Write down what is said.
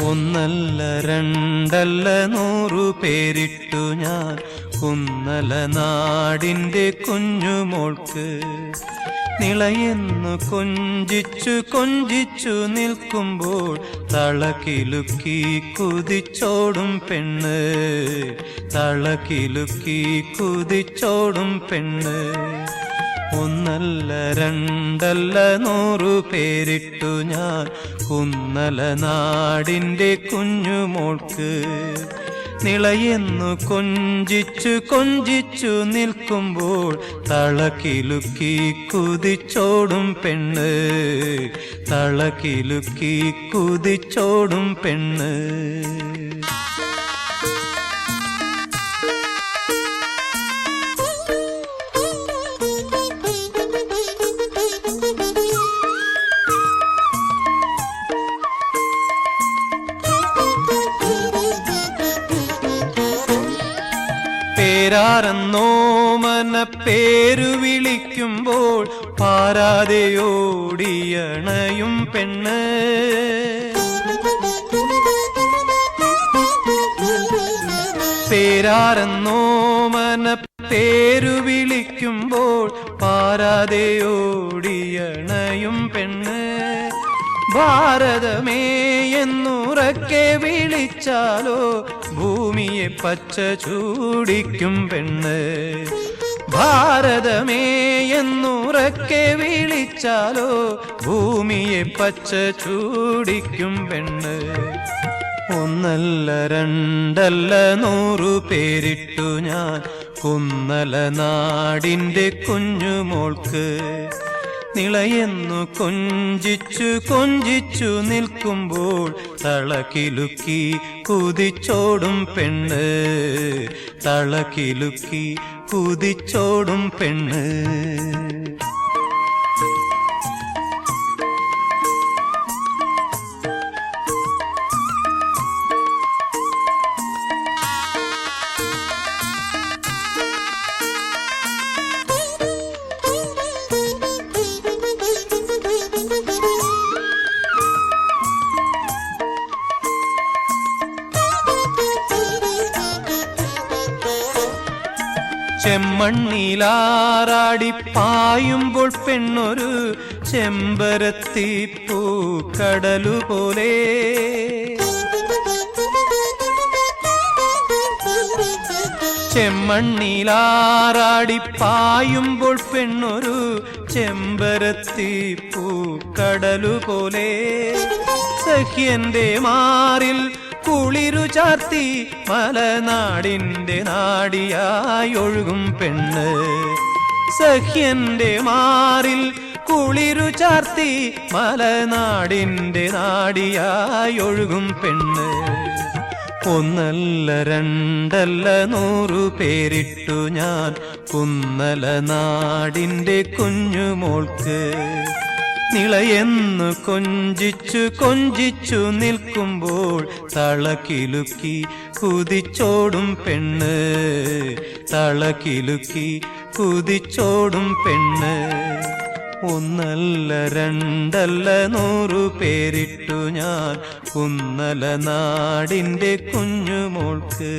ഒന്നല്ല രണ്ടല്ല 100 പേരിട്ടു ഞാൻ കുന്നല നാടിൻ്റെ കുഞ്ഞുമോൾക്ക്. നിളയെന്നു കൊഞ്ചിച്ചു കൊഞ്ചിച്ചു നിൽക്കുമ്പോൾ തളകിലുക്കി കുതിച്ചോടും പെണ്ണ്, തളകിലുക്കി കുതിച്ചോടും പെണ്ണ്. ഒന്നല്ല രണ്ടല്ല 100 പേരിട്ടു ഞാൻ കുന്നല നാടിൻ്റെ കുഞ്ഞുമോൾക്ക്. നിളയെന്നു കൊഞ്ചിച്ചു കൊഞ്ചിച്ചു നിൽക്കുമ്പോൾ തളകിലുക്കി കുതിച്ചോടും പെണ്ണ്, തളകിലുക്കി കുതിച്ചോടും പെണ്ണ്. പേരാരെന്നോമന പേരു വിളിക്കുമ്പോൾ പാരാതെയോടിയണയും പെണ്ണ്. പേരാരെന്നോമന പേരു വിളിക്കുമ്പോൾ പാരാതെയോടിയണയും പെണ്ണ്. ഭാരതമേ എന്നുറക്കെ വിളിച്ചാലോ ഭൂമിയെ പച്ച ചൂടിക്കും പെണ്ണ്. ഭാരതമേ എന്നുറക്കെ വിളിച്ചാലോ ഭൂമിയെ പച്ച ചൂടിക്കും പെണ്ണ്. ഒന്നല്ല രണ്ടല്ല 100 പേരിട്ടു ഞാൻ കുന്നല നാടിൻ്റെ കുഞ്ഞുമോൾക്ക്. നിളയെന്നു കൊഞ്ചിച്ചു കൊഞ്ചിച്ചു നിൽക്കുമ്പോൾ തളകിലുക്കി കുതിച്ചോടും പെണ്ണ്, തളകിലുക്കി കുതിച്ചോടും പെണ്ണ്. ചെമ്മണ്ണിലാറാടി പായുമ്പോൾ പെണ്ണൊരു ചെമ്പരത്തിപ്പൂ കടലുപോലെ. ചെമ്മണ്ണിലാറാടി പായുമ്പോൾ പെണ്ണൊരു ചെമ്പരത്തിപ്പൂ കടലുപോലെ. സഖ്യന്റെ മാറിൽ കുളിരു ചാർത്തി മലനാടിൻ്റെ നാടിയായി ഒഴുകും പെണ്ണ്. സഖ്യന്റെ മാറിൽ കുളിരു ചാർത്തി മലനാടിൻ്റെ നാടിയായി ഒഴുകും പെണ്ണ്. ഒന്നല്ല രണ്ടല്ല 100 പേരിട്ടു ഞാൻ കുന്നല നാടിൻ്റെ കുഞ്ഞുമോൾക്ക്. നിളയെന്നു കൊഞ്ചിച്ചു കൊഞ്ചിച്ചു നിൽക്കുമ്പോൾ തളകിലുക്കി കുതിച്ചോടും പെണ്ണ്, തളകിലുക്കി കുതിച്ചോടും പെണ്ണ്. ഒന്നല്ല രണ്ടല്ല 100 പേരിട്ടു ഞാൻ കുന്നല നാടിൻ്റെ കുഞ്ഞുമോൾക്ക്.